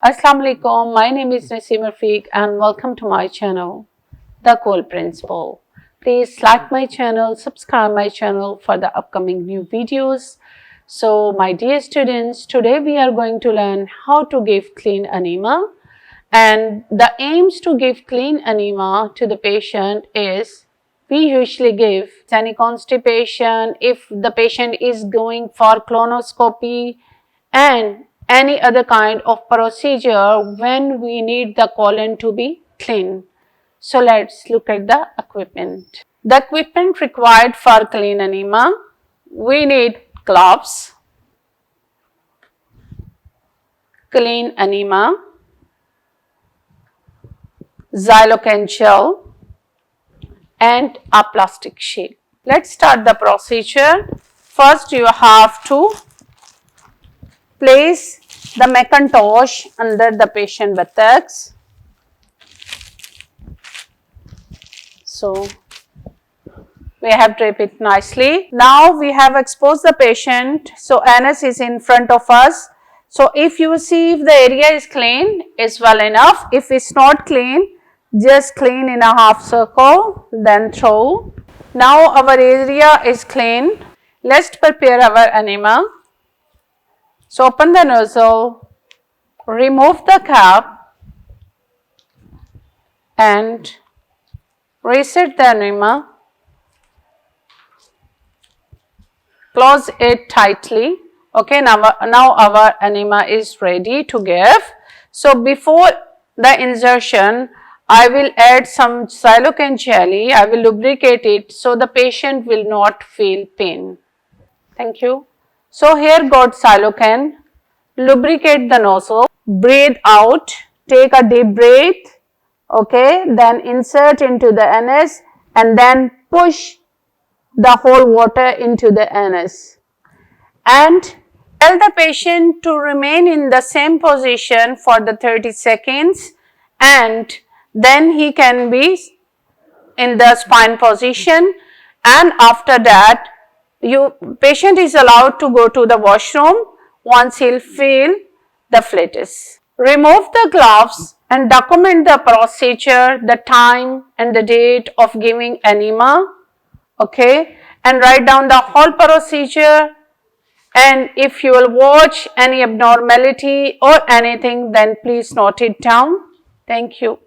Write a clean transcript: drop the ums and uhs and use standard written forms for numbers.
Assalamu alaikum, my name is Rafiq and welcome to my channel, The Cool Principle. Please like my channel, subscribe my channel for the upcoming new videos. So my dear students, today we are going to learn how to give clean enema, and the aims to give clean enema to the patient is we usually give any constipation, if the patient is going for colonoscopy, and any other kind of procedure when we need the colon to be clean. So let's look at the equipment. The equipment required for clean enema, we need gloves, clean enema, xylocaine gel, and a plastic sheet. Let's start the procedure. First you have to place the Macintosh under the patient buttocks. So we have draped it nicely. Now we have exposed the patient. So anus is in front of us. So if you see if the area is clean, it's well enough. If it's not clean, just clean in a half circle, then throw. Now our area is clean. Let's prepare our enema. So open the nozzle, remove the cap and reset the enema, close it tightly. Okay, now our enema is ready to give. So before the insertion, I will add some xylocaine jelly. I will lubricate it so the patient will not feel pain. Thank you. So here got xylocaine, lubricate the nozzle, breathe out, take a deep breath, okay, then insert into the anus and then push the whole water into the anus. And tell the patient to remain in the same position for the 30 seconds and then he can be in the spine position, and after that patient is allowed to go to the washroom once he'll feel the flatus. Remove the gloves and document the procedure, the time and the date of giving enema, okay, and write down the whole procedure, and if you will watch any abnormality or anything, then please note it down. Thank you.